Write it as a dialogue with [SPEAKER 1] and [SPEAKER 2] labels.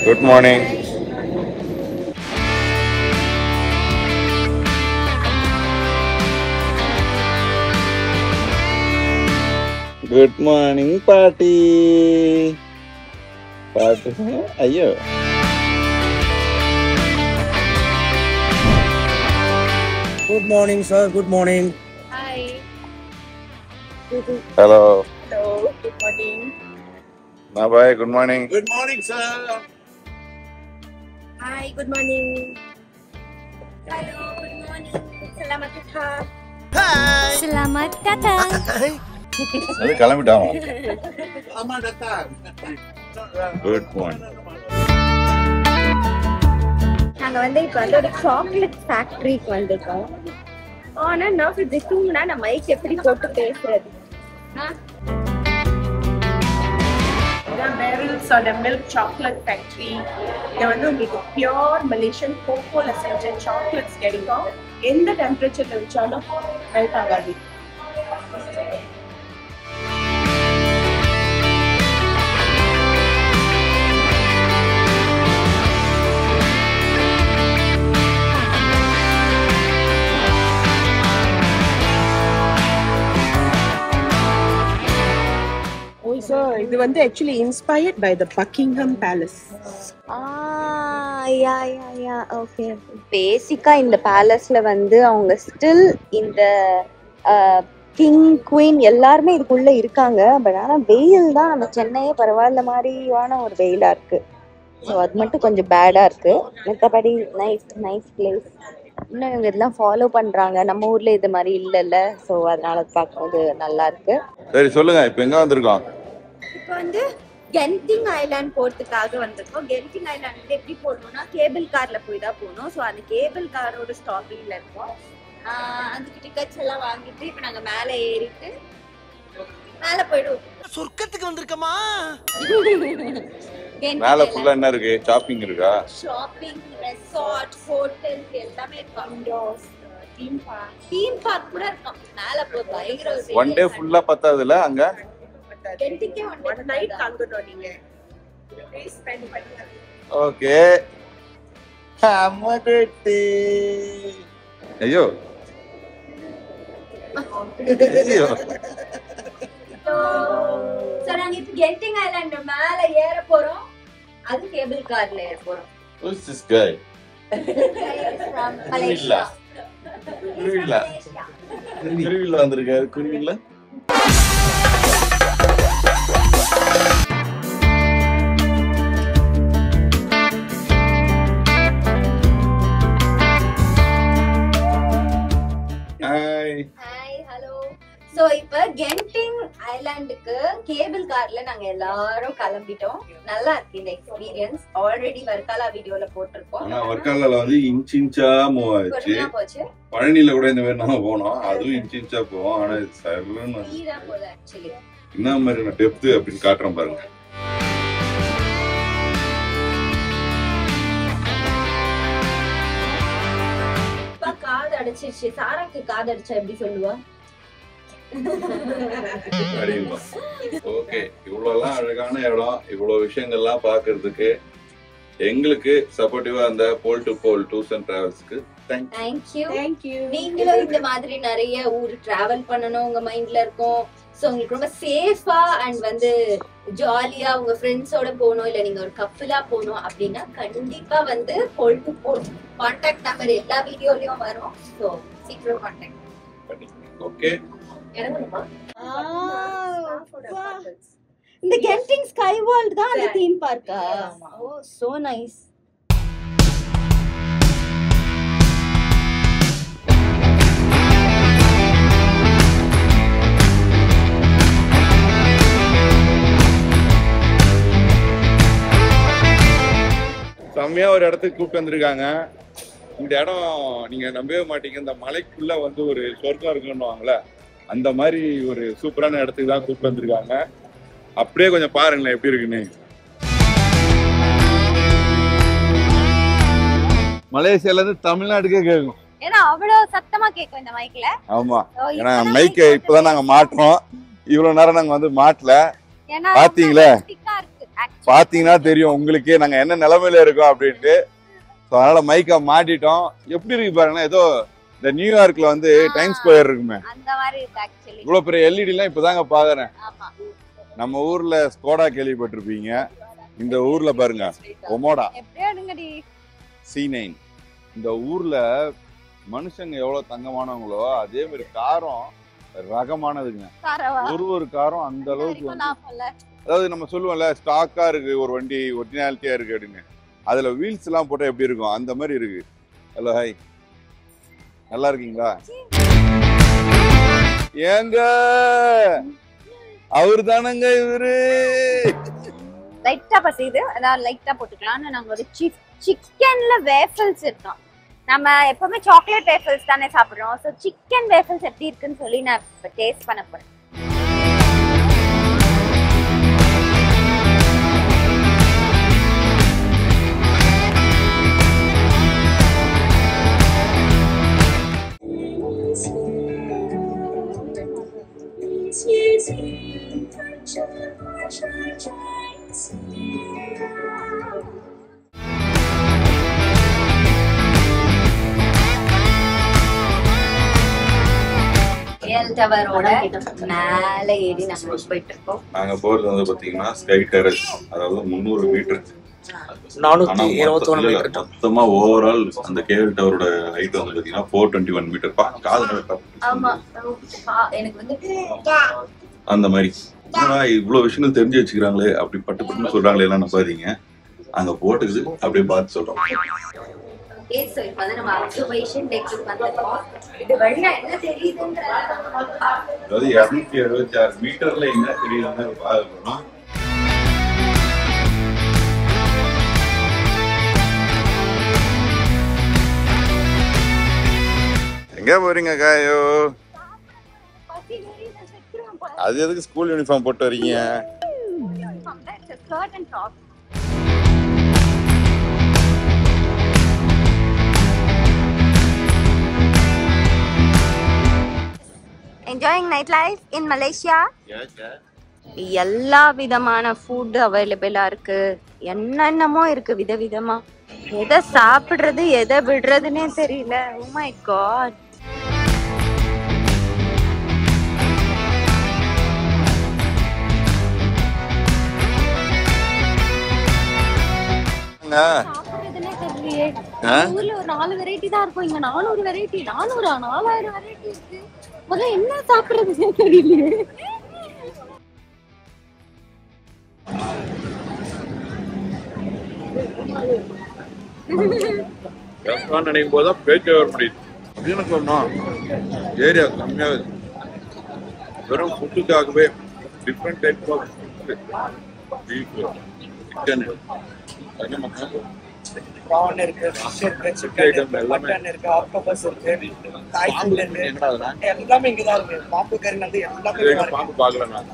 [SPEAKER 1] Good morning. Good morning, party. Party. Ayo.
[SPEAKER 2] Good morning, sir. Good morning.
[SPEAKER 3] Hi.
[SPEAKER 1] Hello.
[SPEAKER 3] Hello. Good morning.
[SPEAKER 1] Bye. Good morning.
[SPEAKER 2] Good morning, sir.
[SPEAKER 3] Hi. Good morning. Hello. Good morning. Selamat datang.
[SPEAKER 2] Hi.
[SPEAKER 4] Selamat datang.
[SPEAKER 1] அது கிளம்பிட்டாங்க.
[SPEAKER 2] Selamat datang.
[SPEAKER 1] Good morning.
[SPEAKER 3] நாங்க வந்து இப்போ வந்து ஒரு chocolate ஃபேக்டரிக்கு வந்திருக்கோம். ஆனா நான் இப்படி தூங்கினா நான் மைக் எப்படி போட்டு பேசுறது?
[SPEAKER 5] இதான் பெரில்ஸோட மில்க் சாக்லேட் ஃபேக்டரி. இங்கே வந்து உங்களுக்கு பியோர் மலேசியன் கோகோல செஞ்ச சாக்லேட்ஸ் கிடைக்கும். எந்த டெம்பரேச்சர்ல வச்சாலும் மெல்ட் ஆகாது. So, இது வந்து actually inspired by the Buckingham Palace.
[SPEAKER 3] Yeah okay. பேசிக்கா இந்த பேலஸ்ல வந்து அவங்க ஸ்டில் இந்த கிங் குயின் எல்லாருமே இதுக்குள்ள இருக்காங்க. பட் ஆனா வெயில் தான் நம்ம சென்னையே பரவாயில்ல மாதிரியான ஒரு வெயிலா இருக்கு. ஸோ அது மட்டும் கொஞ்சம் பேடா இருக்கு. மற்றபடி நைஸ் பிளேஸ். இன்னும் இவங்க இதெல்லாம் ஃபாலோ பண்றாங்க. நம்ம ஊர்ல இது மாதிரி இல்லைல்ல. ஸோ அதனால பார்க்கும்போது நல்லா இருக்கு.
[SPEAKER 1] சரி சொல்லுங்க, இப்போ எங்க வந்திருக்கோம்?
[SPEAKER 3] இப்போ வந்து கென்டிங் ஐலாண்ட் போறதுக்காக வந்திருக்கோம். கென்டிங் ஐலாண்ட் வந்து எப்படி போகணும்னா கேபிள் கார்ல போய் தான் போகணும். ஸோ அந்த கேபிள் காரோட ஸ்டாப்பிங்ல இருக்கோம். அதுக்கு டிக்கெட்ஸ் எல்லாம் வாங்கிட்டு இப்போ நாங்க மேலே ஏறிட்டு மேலே போயிடுவோம்.
[SPEAKER 2] சொர்க்கத்துக்கு வந்திருக்கமா?
[SPEAKER 1] மேல ஃபுல்லா என்ன இருக்கு? ஷாப்பிங் இருக்கா?
[SPEAKER 3] ஷாப்பிங், ரெசார்ட், ஹோட்டல் எல்லாமே இருக்கும். தீம் பார்க் கூட இருக்கும். மேலே போய் பயங்கர
[SPEAKER 1] ஒன் டே ஃபுல்லா பத்தாதுல அங்க?
[SPEAKER 3] கென்டிங்கே
[SPEAKER 5] One night தங்கணும் நீங்க. Please spend பண்ணுங்க.
[SPEAKER 1] ஓகே. அம்மகுட்டி. ஐயோ. ஐயோ.
[SPEAKER 3] சோ நாங்க இப்ப கென்டிங் ஐலாண்ட் மேல ஏற போறோம். அது கேபிள் கார்ல ஏற போறோம்.
[SPEAKER 1] Who's this guy?
[SPEAKER 3] From Malaysia.
[SPEAKER 1] குருவில. குருவில வந்திருக்காரு. குருவில.
[SPEAKER 3] Hi hello. சோ இப்ப கென்டிங் ஐலாண்டுக்கு கேபிள் கார்ல நாங்க எல்லாரும் கிளம்பிட்டோம். நல்லா இருக்கு இந்த எக்ஸ்பீரியன்ஸ். ஆல்ரெடி வர்க்காலா வீடியோல போட்டிருக்கோம்.
[SPEAKER 1] ஆனா வர்க்காலால வந்து இன்ச் மூவ் ஆச்சு.
[SPEAKER 3] போச்சு.
[SPEAKER 1] பழனில கூட இந்த மாதிரி நாம போனோம். அதுவும் இன்ச்சா போவோம். ஆனா இது சர்ன்னு
[SPEAKER 3] ஈரா போல ஆக்சுவலி.
[SPEAKER 1] என்ன மாதிரி டெப்த் அப்படின்னு காட்டுறேன் பாருங்க.
[SPEAKER 3] காது அடைச்சிருச்சு. சாராக்கு காது அடிச்சா எப்படி சொல்லுவா?
[SPEAKER 1] ஓகே, இவ்வளவுலாம் அழகான இடம், இவ்வளவு விஷயங்கள்லாம் பாக்குறதுக்கு எங்களுக்கு சப்போர்ட்டிவா அந்த pole to pole tours and டிராவல்ஸ்க்கு
[SPEAKER 3] தேங்க்யூ. நீங்களும் இந்த மாதிரி நிறைய ஊர் டிராவல் பண்ணணும் உங்க மைண்ட்ல இருக்கும். சோ உங்களுக்கு ரொம்ப சேஃபா அண்ட் வந்து ஜாலியா உங்க ஃப்ரெண்ட்ஸோட போகணும், இல்ல நீங்க ஒரு கப்பலா போகணும் அப்படின்னா கண்டிப்பா வந்து போல் டு போல் கான்டாக்ட் நம்பர் எல்லா வீடியோலயும் வரும். சோ சீக்கிரம் கான்டாக்ட்
[SPEAKER 1] பண்ணிக்கோங்க. ஓகே,
[SPEAKER 3] இறங்கணுமா? இந்த கென்டிங் ஸ்கை வேர்ல்ட் தான் அந்த தீம் பார்க்கா? ஓ சோ நைஸ்.
[SPEAKER 1] செம்மையா ஒரு இடத்துக்கு கூப்பிட்டு வந்திருக்காங்க. இந்த இடம் நீங்க நம்பவே மாட்டீங்க. இந்த மலைக்குள்ள வந்து ஒரு சொர்க்கம் இருக்குன்னுவாங்கல்ல, அந்த மாதிரி ஒரு சூப்பரான இடத்துக்கு தான் கூப்பிட்டு வந்திருக்காங்க. அப்படியே கொஞ்சம் பாருங்களேன் எப்படி இருக்குன்னு. மலேசியால இருந்து தமிழ்நாட்டுக்கே கேட்கும்.
[SPEAKER 4] ஏன்னா அவ்வளவு சத்தமா கேட்கும் இந்த மைக்ல.
[SPEAKER 1] ஆமா, ஏன்னா மைக் இப்பதான் நாங்க மாட்டோம். இவ்வளவு நேரம் நாங்க வந்து மாட்டல. பாத்தீங்களா? பாத்தீங்கன்னா தெரியும் உங்களுக்கே நாங்க என்ன நிலைமையில இருக்கோம் அப்படின்ட்டு. அதனால மைக்கை மாட்டிட்டோம். எப்படி இருக்கு பாருங்கன்னா, ஏதோ இந்த நியூயார்க்ல வந்து டைம் ஸ்கொயர் இருக்குமே
[SPEAKER 4] அந்த மாதிரி இருக்கு ஆக்சுவலி.
[SPEAKER 1] இவ்வளவு பெரிய எல்இடி எல்லாம் இப்பதாங்க பாக்குறேன்.
[SPEAKER 4] ஆமா.
[SPEAKER 1] நம்ம ஊர்ல ஸ்கோடா கேள்விப்பட்டிருப்பீங்க. இந்த ஊர்ல பாருங்க ஒமோடா
[SPEAKER 4] எப்படியா எடுங்கடி.
[SPEAKER 1] C9. இந்த ஊர்ல மனுஷங்க எவ்வளவு தங்கமானவங்களோ அதே மாதிரி காரம் ரகமானதுங்க.
[SPEAKER 4] காரவா.
[SPEAKER 1] ஒரு காரம் அந்த அளவுக்கு வந்து,
[SPEAKER 4] லாபம்ல.
[SPEAKER 1] அதாவது நம்ம சொல்லுவோம்ல ஸ்டாக்கா இருக்கு ஒரு வண்டி, ஒரிஜினாலிட்டியா இருக்கு அப்படின்னு. அதுல வீல்ஸ் எல்லாம் போட்டா எப்படி இருக்கும் அந்த மாதிரி இருக்கு. ஹலோ ஹாய், நல்லா இருக்கீங்களா? ஏங்க அவரு தானங்க இவரு.
[SPEAKER 4] லைட்டா பசிது, அதான் லைட்டா போட்டுக்கலாம்னு நாங்க ஒரு சிக்கன்ல வேஃபல்ஸ் இருக்கோம். நம்ம எப்பவுமே சாக்லேட் வேஃபல்ஸ் தானே சாப்பிடுறோம். ஸோ சிக்கன் வேஃபல்ஸ் எப்படி இருக்குன்னு சொல்லி நான் இப்போ டேஸ்ட் பண்ண போறேன். டவரோட மேல ஏறி நாங்க போயிட்டு இருக்கோம்.
[SPEAKER 1] நாங்க போறது வந்து பாத்தீங்கன்னா ஸ்கை டெரஸ், அதாவது 300 மீட்டர்
[SPEAKER 6] 421 மீட்டர்.
[SPEAKER 1] மொத்தமா ஓவரால் அந்த கேபிள் டவரோட ஹைட் வந்து பாத்தீங்கன்னா 421 மீட்டர்.
[SPEAKER 4] ஆமா, எனக்கு வந்து
[SPEAKER 1] அந்த மாதிரி இவ்வளவு விஷயங்கள் தெரிஞ்சு வச்சுக்கிறாங்களே அப்படி பட்டு சொல்றாங்களே எல்லாம் நம்பாதீங்க. அங்க போட்டுக்குது அப்படியே பார்த்து சொல்றோம்.
[SPEAKER 4] சோ இப்போ வந்து நம்ம அப்சர்வேஷன் டெக்க்கு வந்திருக்கோம். இது வழியா என்ன தெரியுதுன்றது
[SPEAKER 1] அதாவது 276 மீட்டர்ல என்ன தெரியுதுன்னு பார்க்கணும். எங்க போறீங்க காயோ? அது எதுக்கு ஸ்கூல் யூனிஃபார்ம் போட்டு வரீங்க?
[SPEAKER 4] Skirt and top. Enjoying nightlife in Malaysia? எல்லா விதமான ஃபுட் அவைலபிளா இருக்கு. என்னென்னமோ இருக்கு விதவிதமா. எதை சாப்பிடுறது எதை விடுறதுன்னே தெரியல. Oh my god. சாப்பிடுறதுன்னே தெரியலையே. ஊர்ல ஒரு 4 வெரைட்டி தான் இருக்கும். இங்க 400 வெரைட்டி, 4000 வெரைட்டி இருக்கு. முதல்ல என்ன சாப்பிடுறதுன்னே தெரியலையே.
[SPEAKER 1] நினைக்கும் போதுதான் பேச்சு வர முடியுது அப்படின்னு சொன்னோம். ஏரியா கம்மியாக வெறும் ஃபுட்டுக்காகவே different type of beef, chicken,
[SPEAKER 6] prawn இருக்கு, ஃபிஷ் இருக்கு, சிக்கன் இருக்கு, மட்டன் இருக்கு, ஆக்டோபஸ் இருக்கு, தாய் ஃபுட் இருக்கு, எல்லாமே இங்கதான் இருக்கு. பாம்பு கறி வந்து எல்லாமே
[SPEAKER 1] பாம்பு பார்க்கல நான்.